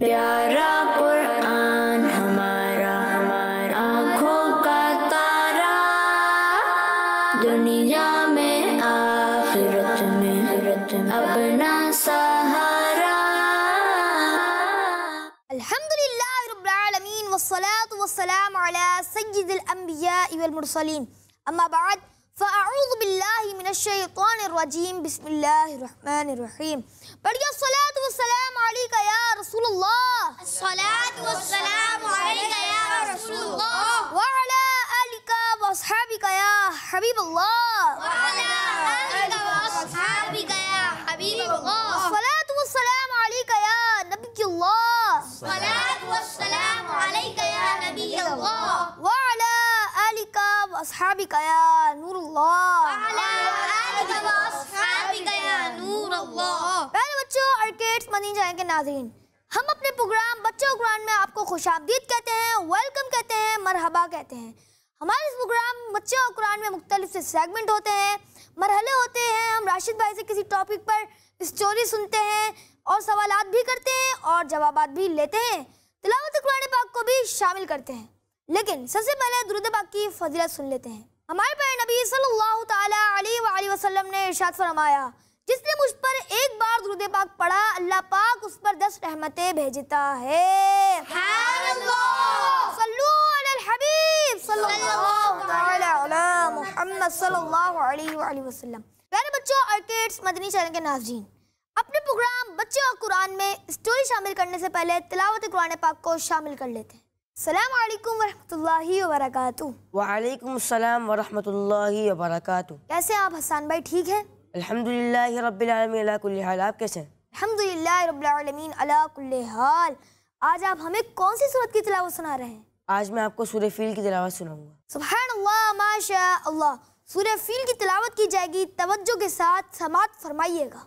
پیارا قرآن ہمارا آنکھوں کا تارا، دنیا میں آخرت میں اپنا سہارا۔ الحمدللہ رب العالمین والصلاة والسلام علی سید الانبیاء والمرسلین، اما بعد فاعوذ باللہ من الشیطان الرجیم، بسم اللہ الرحمن الرحیم۔ پڑھیے الصلاة والسلام علیکہ یا رسول اللہ، الصلاة والسلام علیکہ یا رسول اللہ، وعلی آلکہ واصحابکہ یا حبیب اللہ، وعلی آلکہ واصحابکہ یا حبیب اللہ، الصلاة والسلام علیکہ یا نبی اللہ، الصلاة والسلام علیکہ یا نبی اللہ، وعلی آلکہ واصحابکہ یا نور اللہ، وعلی آلکہ واصحابکہ یا نور اللہ۔ پیارے بچوں، آرکیڈس مدنی چینل کے ناظرین، ہم اپنے پروگرام بچوں قرآن میں آپ کو خوش آمدید کہتے ہیں، ویلکم کہتے ہیں، مرحبا کہتے ہیں۔ ہمارے اس پروگرام بچوں قرآن میں مختلف سے سیگمنٹ ہوتے ہیں، مرحلے ہوتے ہیں۔ ہم راشد بھائی سے کسی ٹاپک پر اسٹوری سنتے ہیں اور سوالات بھی کرتے ہیں اور جوابات بھی لیتے ہیں، تلاوت قرآن پاک کو بھی شامل کرتے ہیں۔ لیکن سب سے پہلے درود پاک کی فضیلت سن لیتے ہیں۔ ہمارے پیارے نبی صلی اللہ تعالیٰ علیہ وآلہ وسلم نے ارشاد فرمایا، جس نے مجھ پر ایک بار درود پاک پڑھا، اللہ پاک اس پر 10 رحمتیں بھیجتا ہے۔ سبحان اللہ، صلو علی الحبیب صلی اللہ تعالیٰ علی محمد صلی اللہ علیہ وآلہ وسلم۔ پیارے بچوں، آرکیڈس مدنی چینل کے ناظرین، اپنے پروگرام بچوں اور قرآن میں اسٹوری شامل کرنے سے پہلے تلاوت قرآن پاک کو شامل کر لیتے ہیں۔ السلام علیکم ورحمۃ اللہ وبرکاتہ۔ وعلیکم السلام ورحمۃ اللہ وبرکاتہ۔ کیسے ہیں آپ حسان بھائی؟ ٹھیک ہے؟ الحمدللہ رب العالمین علی کل حال۔ آپ کیسے ہیں؟ الحمدللہ رب العالمین علی کل حال۔ آج آپ ہمیں کون سی سورت کی تلاوت سنا رہے ہیں؟ آج میں آپ کو سورہ فیل کی تلاوت سناؤں گا۔ سبحان اللہ، ماشاء اللہ۔ سورہ فیل کی تلاوت کی جائے گی، توجہ کے ساتھ سماعت فرمائیے گا۔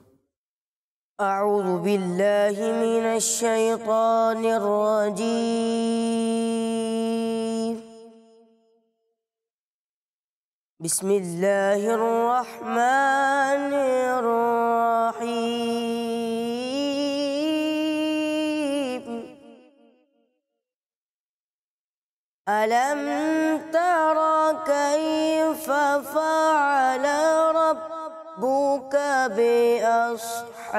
اعوذ باللہ من الشیطان الرجیم، بسم اللہ الرحمن الرحیم۔ ألم تر كيف فعل ربك بأصحاب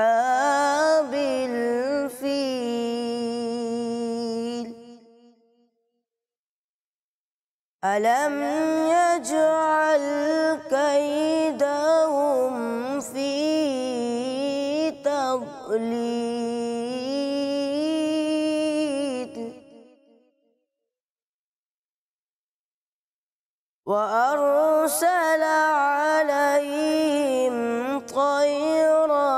الفيل ألم يجعل كيدهم في تضليل وأرسل عليهم طيرا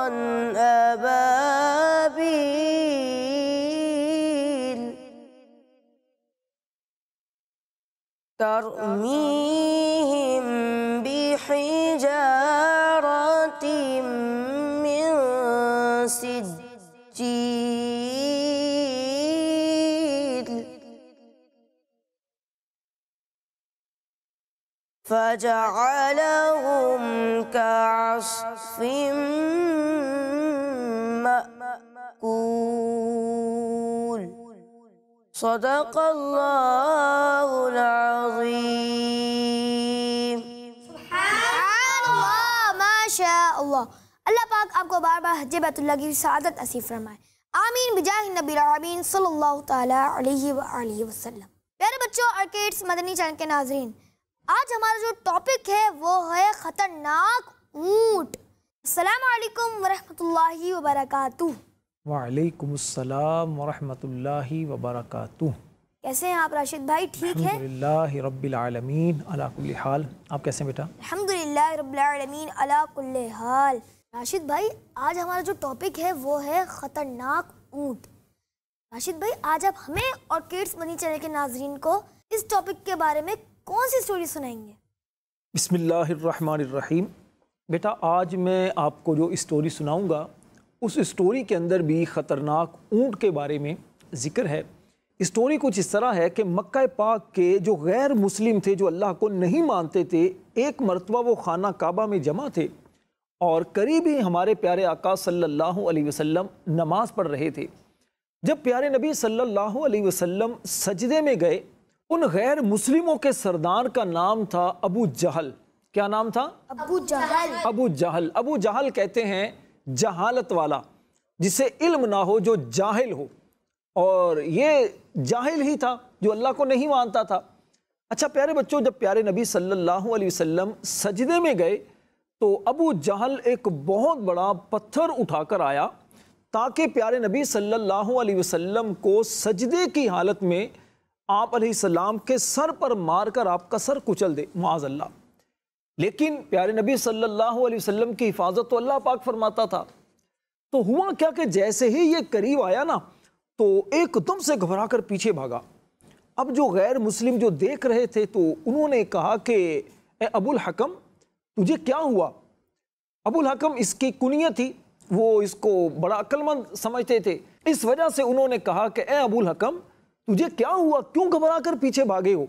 أبابيل ترميهم بحجارة من سجيل فجعلهم كعصف مأكول۔ صدق اللہ العظیم۔ سبحان اللہ، ماشاء اللہ۔ اللہ پاک آپ کو بار بار حج بیت اللہ کی سعادت نصیب فرمائے، آمین بجاہ نبی العالمین صلی اللہ تعالیٰ علیہ وآلہ وسلم۔ پیارے بچوں، آرکیڈس مدنی چینل کے ناظرین، آج ہمارا جو ٹاپک ہے وہ ہے خطرناک اونٹ۔ السلام علیکم ورحمۃ اللہ وبرکاتہ۔ وعلیکم السلام ورحمۃ اللہ وبرکاتہ۔ کیسے ہیں آپ راشد بھائی؟ ٹھیک ہے؟ الحمدللہ رب العالمین علی کل حال۔ آپ کیسے ہیں بیٹا؟ الحمدللہ رب العالمین علی کل حال۔ راشد بھائی، آج ہمارا جو ٹاپک ہے وہ ہے خطرناک اونٹ۔ راشد بھائی، آج آپ ہمیں اور کڈس منی چینل کے ناظرین کو اس ٹاپک کے بارے میں کون سی سٹوری سنائیں گے؟ بسم اللہ الرحمن الرحیم۔ بیٹا، آج میں آپ کو جو اسٹوری سناؤں گا اس اسٹوری کے اندر بھی خطرناک اونٹ کے بارے میں ذکر ہے۔ اسٹوری کچھ اس طرح ہے کہ مکہ پاک کے جو غیر مسلم تھے، جو اللہ کو نہیں مانتے تھے، ایک مرتبہ وہ خانہ کعبہ میں جمع تھے اور قریب ہی ہمارے پیارے آقا صلی اللہ علیہ وسلم نماز پڑھ رہے تھے۔ جب پیارے نبی صلی اللہ علیہ وسلم سجدے میں گئے، ان غیر مسلموں کے سردار کا نام تھا ابو جہل۔ کیا نام تھا؟ ابو جہل۔ ابو جہل۔ ابو جہل کہتے ہیں جہالت والا، جسے علم نہ ہو، جو جاہل ہو، اور یہ جاہل ہی تھا جو اللہ کو نہیں مانتا تھا۔ اچھا پیارے بچوں، جب پیارے نبی صلی اللہ علیہ وسلم سجدے میں گئے تو ابو جہل ایک بہت بڑا پتھر اٹھا کر آیا تاکہ پیارے نبی صلی اللہ علیہ وسلم کو سجدے کی حالت میں آپ علیہ السلام کے سر پر مار کر آپ کا سر کچل دے، معاذ اللہ۔ لیکن پیارے نبی صلی اللہ علیہ وسلم کی حفاظت تو اللہ پاک فرماتا تھا۔ تو ہوا کیا کہ جیسے ہی یہ قریب آیا نا تو ایک دم سے گھبرا کر پیچھے بھاگا۔ اب جو غیر مسلم جو دیکھ رہے تھے تو انہوں نے کہا کہ اے ابو الحکم تجھے کیا ہوا؟ ابو الحکم اس کی کنیت تھی، وہ اس کو بڑا عقل مند سمجھتے تھے، اس وجہ سے انہوں نے کہا کہ اے ابو الحکم تجھے کیا ہوا، کیوں گھبرا کر پیچھے بھاگے ہو؟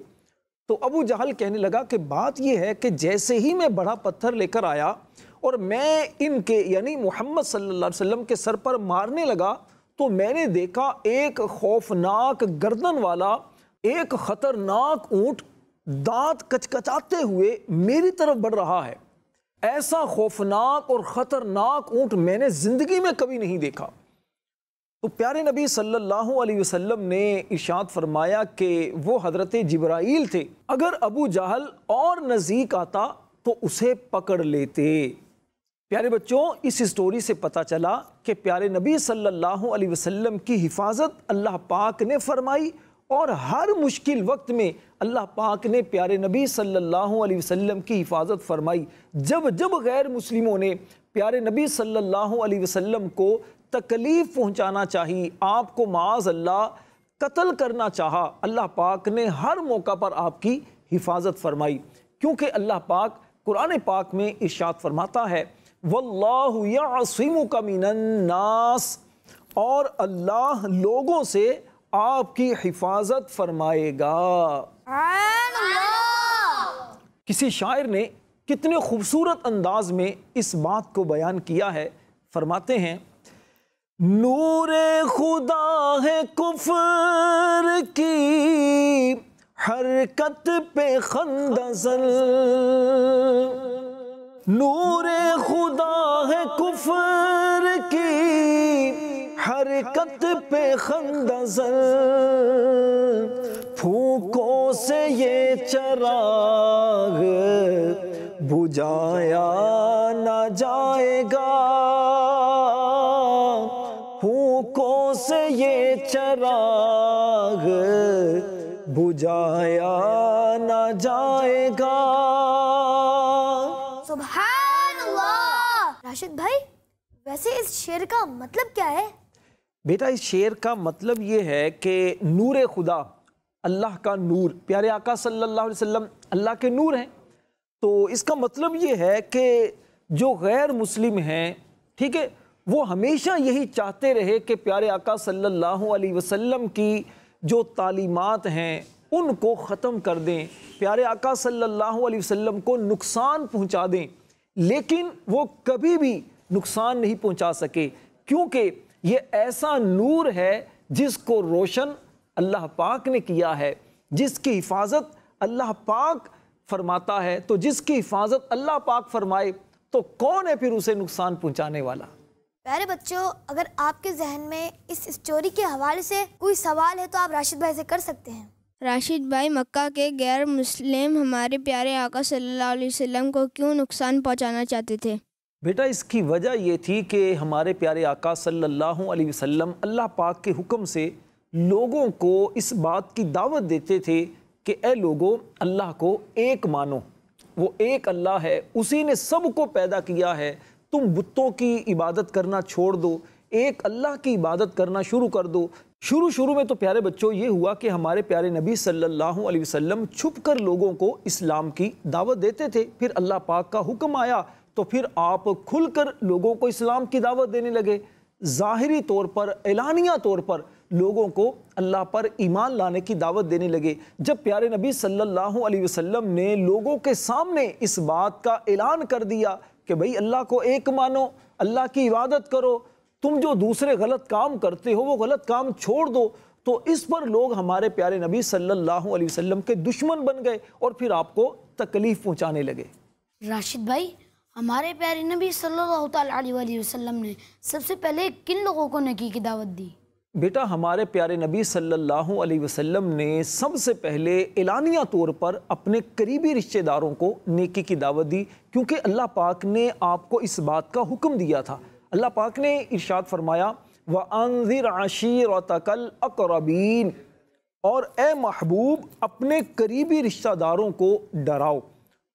تو ابو جہل کہنے لگا کہ بات یہ ہے کہ جیسے ہی میں بڑا پتھر لے کر آیا اور میں ان کے یعنی محمد صلی اللہ علیہ وسلم کے سر پر مارنے لگا تو میں نے دیکھا ایک خوفناک گردن والا ایک خطرناک اونٹ دانت کچکچاتے ہوئے میری طرف بڑھ رہا ہے۔ ایسا خوفناک اور خطرناک اونٹ میں نے زندگی میں کبھی نہیں دیکھا۔ تو پیارے نبی صلی اللہ علیہ وسلم نے ارشاد فرمایا کہ وہ حضرت جبرائیل تھے، اگر ابو جہل اور نزدیک آتا تو اسے پکڑ لیتے۔ پیارے بچوں، اس سٹوری سے پتہ چلا کہ پیارے نبی صلی اللہ علیہ وسلم کی حفاظت اللہ پاک نے فرمائی، اور ہر مشکل وقت میں اللہ پاک نے پیارے نبی صلی اللہ علیہ وسلم کی حفاظت فرمائی۔ جب جب غیر مسلموں نے پیارے نبی صلی اللہ علیہ وسلم کو تکلیف پہنچانا چاہی، آپ کو معاذ اللہ قتل کرنا چاہا، اللہ پاک نے ہر موقع پر آپ کی حفاظت فرمائی، کیونکہ اللہ پاک قرآن پاک میں ارشاد فرماتا ہے وَاللَّهُ يَعْصِمُكَ مِنَ النَّاسِ، اور اللہ لوگوں سے آپ کی حفاظت فرمائے گا۔ کسی شاعر نے کتنے خوبصورت انداز میں اس بات کو بیان کیا ہے، فرماتے ہیں نور خدا ہے کفر کی حرکت پہ خندہ زن، نور خدا ہے کفر کی حرکت پہ خندہ زن، پھونکوں سے یہ چراغ بجھایا نہ جائے گا، پھونکوں سے یہ چراغ بجھایا نہ جائے گا۔ سبحان اللہ۔ راشد بھائی، ویسے اس شعر کا مطلب کیا ہے؟ بیٹا اس شعر کا مطلب یہ ہے کہ نور خدا، اللہ کا نور، پیارے آقا صلی اللہ علیہ وسلم اللہ کے نور ہیں، تو اس کا مطلب یہ ہے کہ جو غیر مسلم ہیں، ٹھیک ہے، وہ ہمیشہ یہی چاہتے رہے کہ پیارے آقا صلی اللہ علیہ وسلم کی جو تعلیمات ہیں ان کو ختم کر دیں، پیارے آقا صلی اللہ علیہ وسلم کو نقصان پہنچا دیں، لیکن وہ کبھی بھی نقصان نہیں پہنچا سکے، کیونکہ یہ ایسا نور ہے جس کو روشن اللہ پاک نے کیا ہے، جس کی حفاظت اللہ پاک فرماتا ہے، تو جس کی حفاظت اللہ پاک فرمائے تو کون ہے پھر اسے نقصان پہنچانے والا؟ پیارے بچوں، اگر آپ کے ذہن میں اس اسٹوری کے حوالے سے کوئی سوال ہے تو آپ راشد بھائی سے کر سکتے ہیں۔ راشد بھائی، مکہ کے غیر مسلم ہمارے پیارے آقا صلی اللہ علیہ وسلم کو کیوں نقصان پہنچانا چاہتے تھے؟ بیٹا اس کی وجہ یہ تھی کہ ہمارے پیارے آقا صلی اللہ علیہ وسلم اللہ پاک کے حکم سے لوگوں کو اس بات کی دعوت دیتے تھے کہ اے لوگوں، اللہ کو ایک مانو، وہ ایک اللہ ہے، اسی نے سب کو پیدا کیا ہے، تم بتوں کی عبادت کرنا چھوڑ دو، ایک اللہ کی عبادت کرنا شروع کر دو۔ شروع میں تو پیارے بچوں یہ ہوا کہ ہمارے پیارے نبی صلی اللہ علیہ وسلم چھپ کر لوگوں کو اسلام کی دعوت دیتے تھے، پھر اللہ پاک کا حکم آیا تو پھر آپ کھل کر لوگوں کو اسلام کی دعوت دینے لگے، ظاہری طور پر، اعلانیہ طور پر لوگوں کو اللہ پر ایمان لانے کی دعوت دینے لگے۔ جب پیارے نبی صلی اللہ علیہ وسلم نے لوگوں کے سامنے اس بات کا اعلان کر دیا کہ بھئی اللہ کو ایک مانو، اللہ کی عبادت کرو، تم جو دوسرے غلط کام کرتے ہو وہ غلط کام چھوڑ دو۔ تو اس پر لوگ ہمارے پیارے نبی صلی اللہ علیہ وسلم کے دشمن بن گئے اور پھر آپ کو تکلیف پہنچانے لگے۔ راشد بھائی، ہمارے پیارے نبی صلی اللہ تعالیٰ علیہ وسلم نے سب سے پہلے کن لوگوں کو نیکی کی دعوت دی؟ بیٹا ہمارے پیارے نبی صلی اللہ علیہ وسلم نے سب سے پہلے اعلانیہ طور پر اپنے قریبی رشتہ داروں کو نیکی کی دعوت دی، کیونکہ اللہ پاک نے آپ کو اس بات کا حکم دیا تھا۔ اللہ پاک نے ارشاد فرمایا وَأَنذِرْ عَشِيرَتَكَ الْأَقْرَبِينَ، اور اے محبوب اپنے قریبی رشتہ داروں کو ڈراؤ۔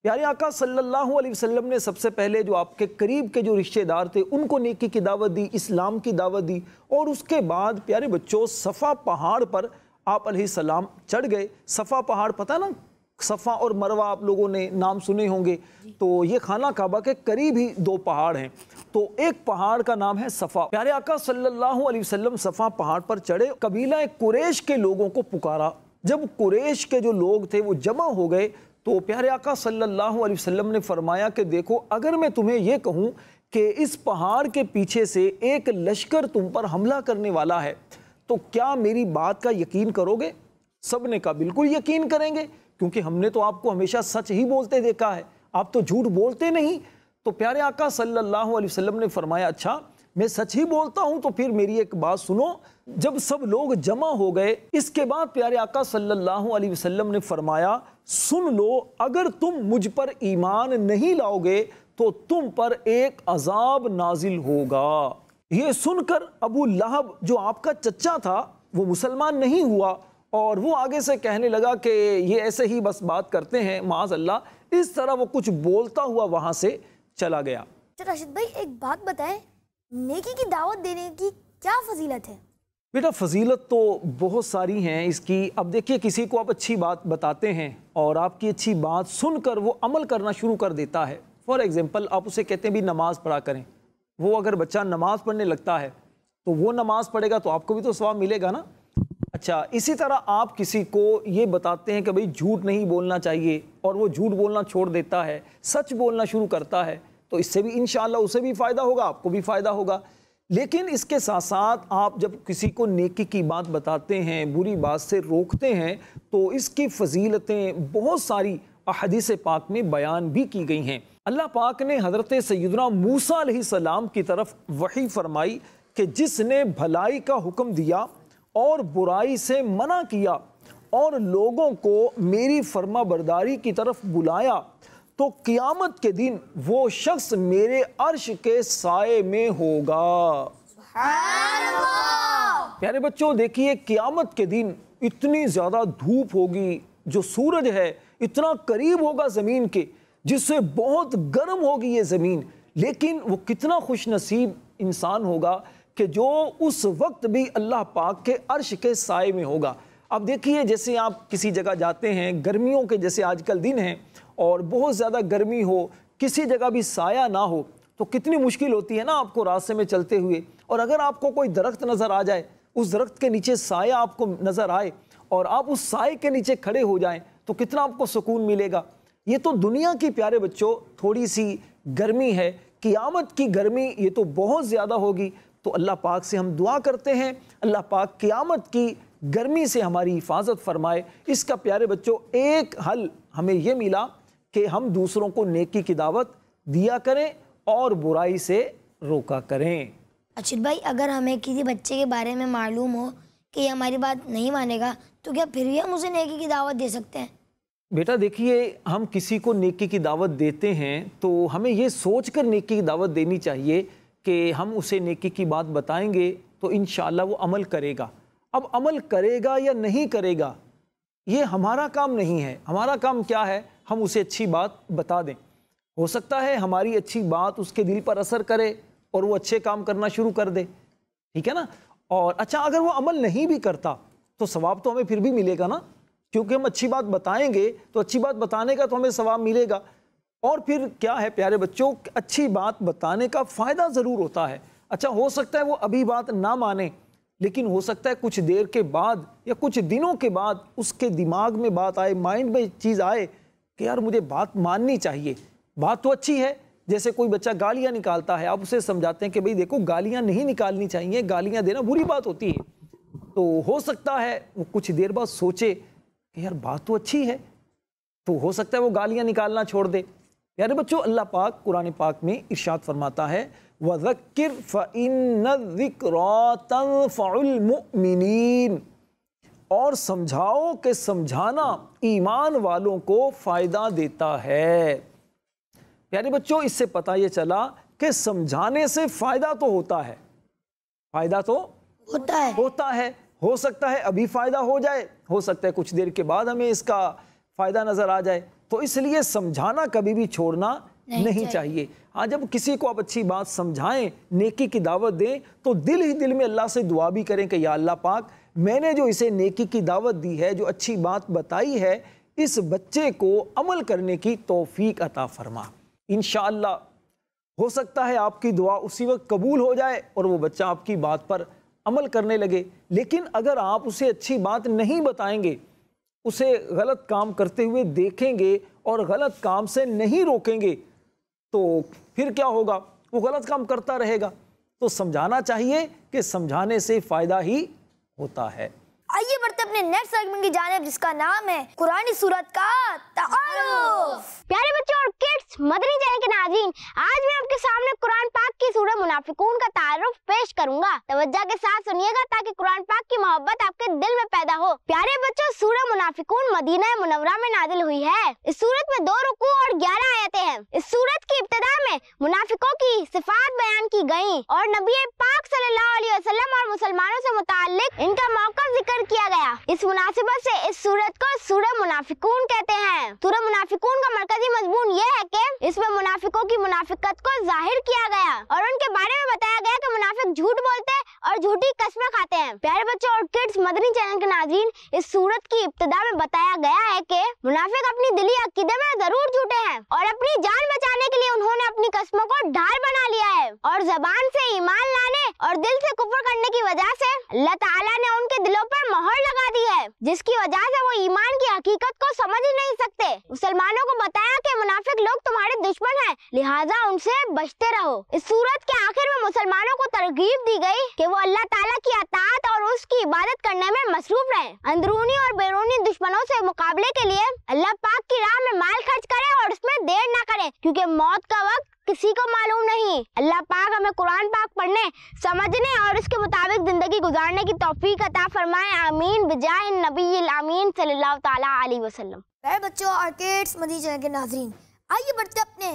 پیارے آقا صلی اللہ علیہ وسلم نے سب سے پہلے جو آپ کے قریب کے جو رشتہ دار تھے ان کو نیکی کی دعوت دی، اسلام کی دعوت دی، اور اس کے بعد پیارے بچوں صفا پہاڑ پر آپ علیہ السلام چڑھ گئے۔ صفا پہاڑ پتہ نا، صفا اور مروہ آپ لوگوں نے نام سنے ہوں گے، تو یہ خانہ کعبہ کے قریب ہی دو پہاڑ ہیں، تو ایک پہاڑ کا نام ہے صفا۔ پیارے آقا صلی اللہ علیہ وسلم صفا پہاڑ پر چڑھے، قبیلہ قریش کے لوگوں کو پکارا۔ جب قریش کے جو لوگ تھے وہ جمع ہو گئے تو پیارے آقا صلی اللہ علیہ وسلم نے فرمایا کہ دیکھو، اگر میں تمہیں یہ کہوں کہ اس پہاڑ کے پیچھے سے ایک لشکر تم پر حملہ کرنے والا ہے تو کیا میری بات کا یقین کرو گے؟ سب نے کہا بالکل یقین کریں گے، کیونکہ ہم نے تو آپ کو ہمیشہ سچ ہی بولتے دیکھا ہے، آپ تو جھوٹ بولتے نہیں۔ تو پیارے آقا صلی اللہ علیہ وسلم نے فرمایا اچھا میں سچ ہی بولتا ہوں تو پھر میری ایک بات سنو۔ جب سب لوگ جمع ہو گئے اس کے بعد پیارے آقا صلی اللہ علیہ وسلم نے فرمایا سن لو، اگر تم مجھ پر ایمان نہیں لاؤ گے تو تم پر ایک عذاب نازل ہوگا۔ یہ سن کر ابو لہب جو آپ کا چچا تھا وہ مسلمان نہیں ہوا، اور وہ آگے سے کہنے لگا کہ یہ ایسے ہی بس بات کرتے ہیں معاذ اللہ، اس طرح وہ کچھ بولتا ہوا وہاں سے چلا گیا۔ راشد بھائی ایک بات بتائیں، نیکی کی دعوت دینے کی کیا فضیلت ہے؟ بیٹا فضیلت تو بہت ساری ہیں اس کی۔ اب دیکھیے کسی کو آپ اچھی بات بتاتے ہیں اور آپ کی اچھی بات سن کر وہ عمل کرنا شروع کر دیتا ہے۔ فار ایگزامپل آپ اسے کہتے ہیں بھی نماز پڑھا کریں، وہ اگر بچہ نماز پڑھنے لگتا ہے تو وہ نماز پڑھے گا تو آپ کو بھی تو ثواب ملے گا نا۔ اچھا اسی طرح آپ کسی کو یہ بتاتے ہیں کہ بھئی جھوٹ نہیں بولنا چاہیے اور وہ جھوٹ بولنا چھوڑ دیتا ہے، سچ بولنا شروع کرتا ہے، تو اس سے بھی انشاءاللہ اسے بھی فائدہ ہوگا، آپ کو بھی فائدہ ہوگا۔ لیکن اس کے ساتھ ساتھ آپ جب کسی کو نیکی کی بات بتاتے ہیں، بری بات سے روکتے ہیں، تو اس کی فضیلتیں بہت ساری احادیث پاک میں بیان بھی کی گئی ہیں۔ اللہ پاک نے حضرت سیدنا موسیٰ علیہ السلام کی طرف وحی فرمائی کہ جس نے بھلائی کا حکم دیا اور برائی سے منع کیا اور لوگوں کو میری فرما برداری کی طرف بلایا تو قیامت کے دن وہ شخص میرے عرش کے سائے میں ہوگا۔ سبحان اللہ۔ پیارے بچوں دیکھیے قیامت کے دن اتنی زیادہ دھوپ ہوگی، جو سورج ہے اتنا قریب ہوگا زمین کے، جس سے بہت گرم ہوگی یہ زمین، لیکن وہ کتنا خوش نصیب انسان ہوگا کہ جو اس وقت بھی اللہ پاک کے عرش کے سائے میں ہوگا۔ اب دیکھیے جیسے آپ کسی جگہ جاتے ہیں، گرمیوں کے جیسے آج کل دن ہیں اور بہت زیادہ گرمی ہو، کسی جگہ بھی سایہ نہ ہو تو کتنی مشکل ہوتی ہے نا آپ کو راستے میں چلتے ہوئے، اور اگر آپ کو کوئی درخت نظر آ جائے، اس درخت کے نیچے سایہ آپ کو نظر آئے اور آپ اس سائے کے نیچے کھڑے ہو جائیں تو کتنا آپ کو سکون ملے گا۔ یہ تو دنیا کی پیارے بچوں تھوڑی سی گرمی ہے، قیامت کی گرمی یہ تو بہت زیادہ ہوگی۔ تو اللہ پاک سے ہم دعا کرتے ہیں اللہ پاک قیامت کی گرمی سے ہماری حفاظت فرمائے۔ اس کا پیارے بچوں ایک حل ہمیں یہ ملا کہ ہم دوسروں کو نیکی کی دعوت دیا کریں اور برائی سے روکا کریں۔ ارشد بھائی اگر ہمیں کسی بچے کے بارے میں معلوم ہو کہ یہ ہماری بات نہیں مانے گا تو کیا پھر بھی ہم اسے نیکی کی دعوت دے سکتے ہیں؟ بیٹا دیکھیے ہم کسی کو نیکی کی دعوت دیتے ہیں تو ہمیں یہ سوچ کر نیکی کی دعوت دینی چاہیے کہ ہم اسے نیکی کی بات بتائیں گے تو انشاءاللہ وہ عمل کرے گا۔ اب عمل کرے گا یا نہیں کرے گا یہ ہمارا کام نہیں ہے، ہمارا کام کیا ہے، ہم اسے اچھی بات بتا دیں۔ ہو سکتا ہے ہماری اچھی بات اس کے دل پر اثر کرے اور وہ اچھے کام کرنا شروع کر دے، ٹھیک ہے نا۔ اور اچھا اگر وہ عمل نہیں بھی کرتا تو ثواب تو ہمیں پھر بھی ملے گا نا، کیونکہ ہم اچھی بات بتائیں گے تو اچھی بات بتانے کا تو ہمیں ثواب ملے گا۔ اور پھر کیا ہے پیارے بچوں، اچھی بات بتانے کا فائدہ ضرور ہوتا ہے۔ اچھا ہو سکتا ہے وہ ابھی بات نہ مانے، لیکن ہو سکتا ہے کچھ دیر کے بعد یا کچھ دنوں کے بعد اس کے دماغ میں بات آئے، مائنڈ میں چیز آئے کہ یار مجھے بات ماننی چاہیے، بات تو اچھی ہے جیسے کوئی بچہ گالیاں نکالتا ہے، آپ اسے سمجھاتے ہیں کہ بھئی دیکھو گالیاں نہیں نکالنی چاہیے، گالیاں دینا بری بات ہوتی ہے، تو ہو سکتا ہے وہ کچھ دیر بعد سوچے کہ یار بات تو اچھی ہے، تو ہو سکتا ہے وہ گالیاں نکالنا چھوڑ دے۔ پیارے بچوں، اللہ پاک قرآن پاک میں ارشاد فرماتا ہے وَذَكِّرْ فَإِنَّ الذِّكْرَىٰ تَنفَعُ الْمُؤْمِنِينَ، اور سمجھاؤ کہ سمجھانا ایمان والوں کو فائدہ دیتا ہے۔ پیارے بچوں، اس سے پتہ یہ چلا کہ سمجھانے سے فائدہ تو ہوتا ہے، فائدہ تو ہوتا ہے، ہو سکتا ہے ابھی فائدہ ہو جائے، ہو سکتا ہے کچھ دیر کے بعد ہمیں اس کا فائدہ نظر آ جائے، تو اس لیے سمجھانا کبھی بھی چھوڑنا نہیں چاہیے۔ ہاں، جب کسی کو آپ اچھی بات سمجھائیں، نیکی کی دعوت دیں، تو دل ہی دل میں اللہ سے دعا بھی کریں کہ یا اللہ پاک، میں نے جو اسے نیکی کی دعوت دی ہے، جو اچھی بات بتائی ہے، اس بچے کو عمل کرنے کی توفیق عطا فرما۔ انشاءاللہ ہو سکتا ہے آپ کی دعا اسی وقت قبول ہو جائے اور وہ بچہ آپ کی بات پر عمل کرنے لگے، لیکن اگر آپ اسے اچھی بات نہیں بتائیں گے، اسے غلط کام کرتے ہوئے دیکھیں گے اور غلط کام سے نہیں روکیں گے، تو پھر کیا ہوگا؟ وہ غلط کام کرتا رہے گا۔ تو سمجھانا چاہیے کہ سمجھانے سے فائدہ ہی ہوتا ہے۔ آئیے بڑھتے اپنے نیکسٹ سیگمنٹ کی جانب، جس کا نام ہے قرآنی سورت کا تعارف۔ پیارے بچوں اور کڈس، مدنی چینل کے ناظرین، آج میں آپ کے سامنے قرآن پاک کی سورہ منافقون کا تعارف پیش کروں گا۔ توجہ کے ساتھ سنیے گا تاکہ قرآن پاک کی محبت آپ کے دل میں پیدا ہو۔ پیارے بچوں، سورہ منافقون مدینہ منورہ میں نازل ہوئی ہے۔ اس سورت میں 2 رکوع اور 11 آیتیں ہیں۔ اس سورت کی ابتدا میں منافقوں کی صفات بیان کی گئیں اور نبی پاک صلی اللہ علیہ وسلم اور مسلمانوں سے متعلق ان کا موقف ذکر کیا گیا۔ اس مناسبت سے اس سورت کو سورہ منافقون کہتے ہیں۔ سورہ منافقون کا مرکزی مضمون یہ ہے کہ اس میں منافقوں کی منافقت کو ظاہر کیا گیا اور ان کے بارے میں بتایا گیا کہ منافق جھوٹ بولتے اور جھوٹی قسمیں کھاتے ہیں۔ پیارے بچوں اور کڈس، مدنی چینل کے ناظرین، اس سورت کی ابتدا میں بتایا گیا ہے کہ منافق اپنی دلی عقیدے میں ضرور جھوٹے ہیں اور اپنی جان بچانے کے لیے انہوں نے اپنی قسموں کو ڈھال بنا لیا ہے، اور زبان سے ایمان لانے اور دل سے کفر کرنے کی وجہ سے اللہ تعالیٰ نے ان کے دلوں پر مہر لگا دی ہے، جس کی وجہ سے وہ ایمان کی حقیقت کو سمجھ ہی نہیں سکتے۔ مسلمانوں کو بتایا کہ منافق لوگ تمہارے دشمن ہیں، لہٰذا ان سے بچتے رہو۔ اس سورت کے آخر میں مسلمانوں کو ترغیب دی گئی کہ وہ اللہ تعالیٰ کی اطاعت اور اس کی عبادت کرنے میں مصروف رہیں، اندرونی اور بیرونی دشمنوں سے مقابلے کے لیے اللہ پاک کی راہ میں مال خرچ کریں اور اس میں دیر نہ کریں، کیونکہ موت کا وقت کسی کو معلوم نہیں۔ اللہ پاک ہمیں قرآن پاک پڑھنے، سمجھنے اور اس کے مطابق زندگی گزارنے کی توفیق عطا فرمائے، آمین، بجاہ النبی الامین صلی اللہ تعالیٰ علیہ وسلم۔ پیارے بچوں اور کڈس، مدنی چینل کے ناظرین، آئیے بڑھتے اپنے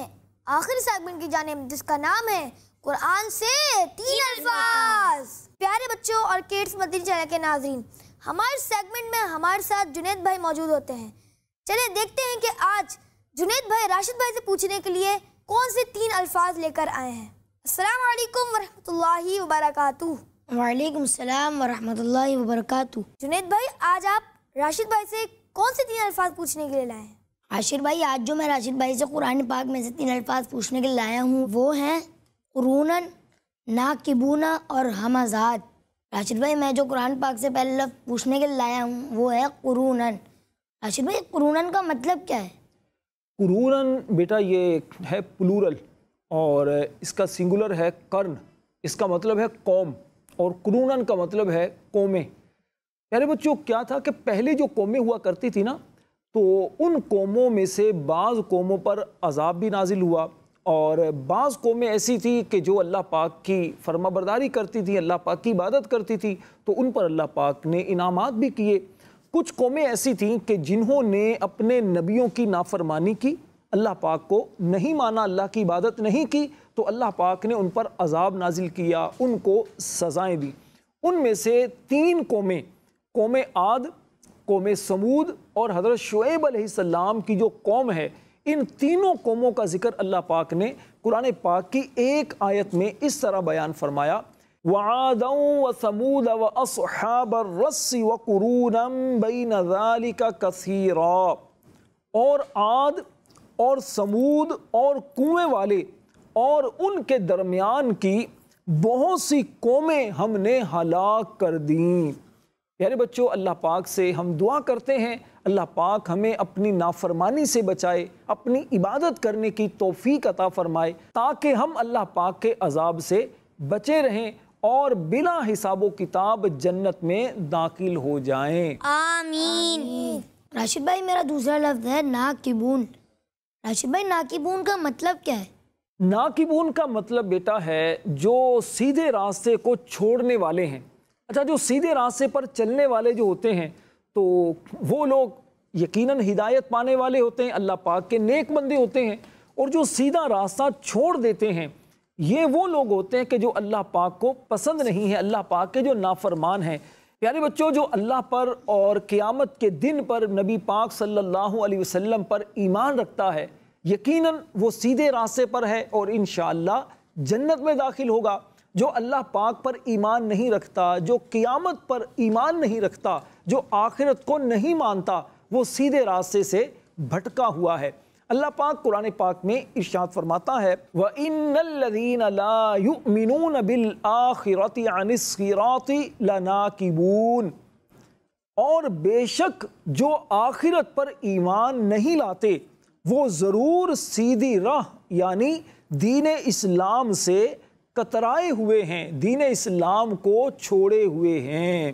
آخری سیگمنٹ کی جانب، جس کا نام ہے قرآن سے 3 الفاظ۔ پیارے بچوں اور کڈس، مدنی چینل کے ناظرین، ہمارے سیگمنٹ میں ہمارے ساتھ جنید بھائی موجود ہوتے ہیں۔ چلیں دیکھتے ہیں کہ آج جنید بھائی راشد بھائی سے پوچھنے کے لیے کون سے 3 الفاظ لے کر آئے ہیں۔ السلام علیکم ورحمۃ اللہ وبرکاتہ۔ وعلیکم السلام ورحمۃ اللہ وبرکاتہ۔ جنید بھائی، آج آپ راشد بھائی سے کون سے 3 الفاظ پوچھنے کے لیے لائے ہیں؟ عاشر بھائی، آج جو میں راشد بھائی سے قرآن پاک میں سے 3 الفاظ پوچھنے کے لیے لایا ہوں وہ ہیں قرونن، ناقبونا اور ہمزات۔ راشد بھائی، میں جو قرآن پاک سے پہلے لفظ پوچھنے کے لیے لایا ہوں وہ ہے قرونن۔ راشد بھائی، قرونن کا مطلب کیا ہے؟ قرونن بیٹا یہ ہے پلورل، اور اس کا سنگولر ہے قرن، اس کا مطلب ہے قوم، اور قرونن کا مطلب ہے قومیں۔ پیارے بچوں، کیا تھا کہ پہلے جو قومیں ہوا کرتی تھی نا، تو ان قوموں میں سے بعض قوموں پر عذاب بھی نازل ہوا، اور بعض قومیں ایسی تھی کہ جو اللہ پاک کی فرما برداری کرتی تھی، اللہ پاک کی عبادت کرتی تھی، تو ان پر اللہ پاک نے انعامات بھی کیے۔ کچھ قومیں ایسی تھیں کہ جنہوں نے اپنے نبیوں کی نافرمانی کی، اللہ پاک کو نہیں مانا، اللہ کی عبادت نہیں کی، تو اللہ پاک نے ان پر عذاب نازل کیا، ان کو سزائیں دی۔ ان میں سے 3 قومیں، قوم عاد، قوم سمود اور حضرت شعیب علیہ السلام کی جو قوم ہے، ان تینوں قوموں کا ذکر اللہ پاک نے قرآن پاک کی ایک آیت میں اس طرح بیان فرمایا، وَعَادًا وَثَمُودَ وَأَصْحَابَ الرَّسِّ وَقُرُونًا بَيْنَ ذَلِكَ كَثِيرًا، اور عاد اور سمود اور کنویں والے اور ان کے درمیان کی بہت سی قومیں ہم نے ہلاک کر دیں۔ پیارے بچوں، اللہ پاک سے ہم دعا کرتے ہیں اللہ پاک ہمیں اپنی نافرمانی سے بچائے، اپنی عبادت کرنے کی توفیق عطا فرمائے تاکہ ہم اللہ پاک کے عذاب سے بچے رہیں اور بلا حساب و کتاب جنت میں داخل ہو جائیں۔ آمین۔ راشد بھائی میرا دوسرا لفظ ہے ناکبون۔ راشد بھائی ناکبون کا مطلب کیا ہے؟ ناکبون کا مطلب بیٹا ہے جو سیدھے راستے کو چھوڑنے والے ہیں۔ اچھا، جو سیدھے راستے پر چلنے والے جو ہوتے ہیں تو وہ لوگ یقیناً ہدایت پانے والے ہوتے ہیں، اللہ پاک کے نیک بندے ہوتے ہیں، اور جو سیدھا راستہ چھوڑ دیتے ہیں یہ وہ لوگ ہوتے ہیں کہ جو اللہ پاک کو پسند نہیں ہے، اللہ پاک کے جو نافرمان ہیں۔ پیارے بچوں، جو اللہ پر اور قیامت کے دن پر نبی پاک صلی اللہ علیہ وسلم پر ایمان رکھتا ہے یقیناً وہ سیدھے راستے پر ہے اور انشاءاللہ جنت میں داخل ہوگا۔ جو اللہ پاک پر ایمان نہیں رکھتا، جو قیامت پر ایمان نہیں رکھتا، جو آخرت کو نہیں مانتا، وہ سیدھے راستے سے بھٹکا ہوا ہے۔ اللہ پاک قرآن پاک میں ارشاد فرماتا ہے وَإِنَّ الَّذِينَ لَا يُؤْمِنُونَ بِالْآخِرَةِ عَنِ الصِّرَاطِ لَنَاكِبُونَ، اور بے شک جو آخرت پر ایمان نہیں لاتے وہ ضرور سیدھی راہ یعنی دین اسلام سے کترائے ہوئے ہیں، دین اسلام کو چھوڑے ہوئے ہیں۔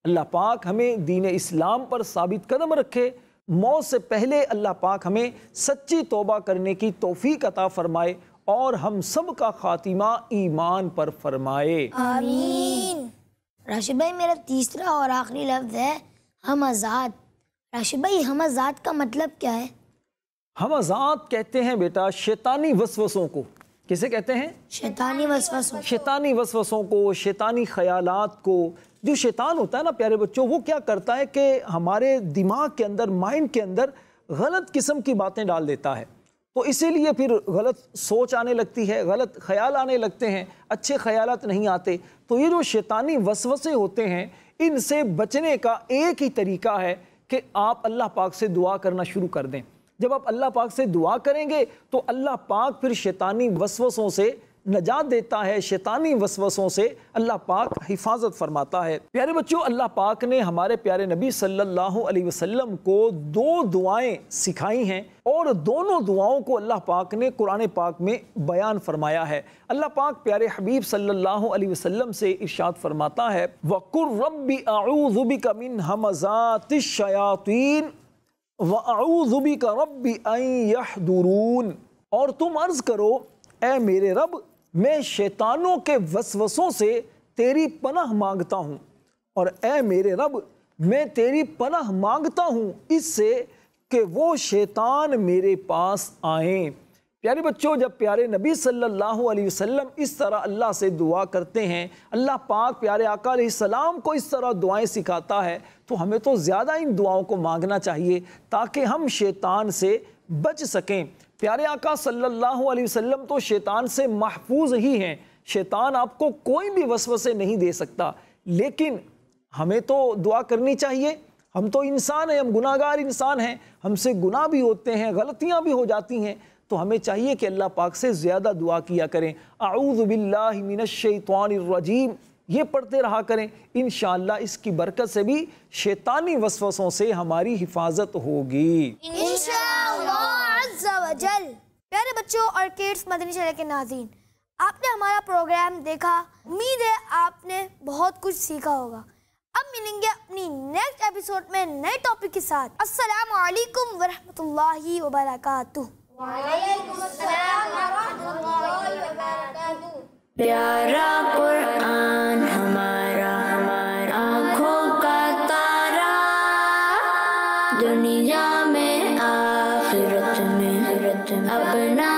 اللہ پاک ہمیں دین اسلام پر ثابت قدم رکھے، موت سے پہلے اللہ پاک ہمیں سچی توبہ کرنے کی توفیق عطا فرمائے اور ہم سب کا خاتمہ ایمان پر فرمائے، آمین۔ راشد بھائی میرا تیسرا اور آخری لفظ ہے ہمزات۔ راشد بھائی ہمزات کا مطلب کیا ہے؟ ہمزات کہتے ہیں بیٹا شیطانی وسوسوں کو۔ کسے کہتے ہیں؟ شیطانی وسوسوں۔ شیطانی وسوسوں کو، شیطانی خیالات کو۔ جو شیطان ہوتا ہے نا پیارے بچوں، وہ کیا کرتا ہے کہ ہمارے دماغ کے اندر، مائنڈ کے اندر غلط قسم کی باتیں ڈال دیتا ہے، تو اسی لیے پھر غلط سوچ آنے لگتی ہے، غلط خیال آنے لگتے ہیں، اچھے خیالات نہیں آتے۔ تو یہ جو شیطانی وسوسے ہوتے ہیں ان سے بچنے کا ایک ہی طریقہ ہے کہ آپ اللہ پاک سے دعا کرنا شروع کر دیں۔ جب آپ اللہ پاک سے دعا کریں گے تو اللہ پاک پھر شیطانی وسوسوں سے نجات دیتا ہے، شیطانی وسوسوں سے اللہ پاک حفاظت فرماتا ہے۔ پیارے بچوں، اللہ پاک نے ہمارے پیارے نبی صلی اللہ علیہ وسلم کو 2 دعائیں سکھائی ہیں اور دونوں دعاؤں کو اللہ پاک نے قرآن پاک میں بیان فرمایا ہے۔ اللہ پاک پیارے حبیب صلی اللہ علیہ وسلم سے ارشاد فرماتا ہے وَقُلْ رَبِّ أَعُوذُ بِكَ مِنْ هَمَزَاتِ الشَّيَاطِينِ وَأَعُوذُ بِكَ رَبِّ أَن يَحْضُرُونَ، اور تم عرض کرو اے میرے رب میں شیطانوں کے وسوسوں سے تیری پناہ مانگتا ہوں، اور اے میرے رب میں تیری پناہ مانگتا ہوں اس سے کہ وہ شیطان میرے پاس آئیں۔ پیارے بچوں، جب پیارے نبی صلی اللہ علیہ وسلم اس طرح اللہ سے دعا کرتے ہیں، اللہ پاک پیارے آقا علیہ السلام کو اس طرح دعائیں سکھاتا ہے، تو ہمیں تو زیادہ ان دعاؤں کو مانگنا چاہیے تاکہ ہم شیطان سے بچ سکیں۔ پیارے آقا صلی اللہ علیہ وسلم تو شیطان سے محفوظ ہی ہیں، شیطان آپ کو کوئی بھی وسوسے نہیں دے سکتا، لیکن ہمیں تو دعا کرنی چاہیے۔ ہم تو انسان ہیں، ہم گناہگار انسان ہیں، ہم سے گناہ بھی ہوتے ہیں، غلطیاں بھی ہو جاتی ہیں، تو ہمیں چاہیے کہ اللہ پاک سے زیادہ دعا کیا کریں۔ اعوذ باللہ من الشیطان الرجیم یہ پڑھتے رہا کریں، انشاءاللہ اس کی برکت سے بھی شیطانی وسوسوں سے ہماری حفاظت ہوگی انشاءاللہ عز و جل۔ پیارے بچوں اور کڈس مدنی چینل کے ناظرین، آپ نے ہمارا پروگرام دیکھا، امید ہے آپ نے بہت کچھ سیکھا ہوگا۔ اب ملیں گے اپنی نیکسٹ ایپیسوڈ میں نئے ٹاپک کے ساتھ۔ السلام علیکم ورحمۃ اللہ وبرکاتہ۔ وعلیکم السلام ورحمۃ اللہ وبرکاتہ۔ پیارا قرآن ہمارا آنکھوں کا تارا، دنیا میں آخرت میں اپنا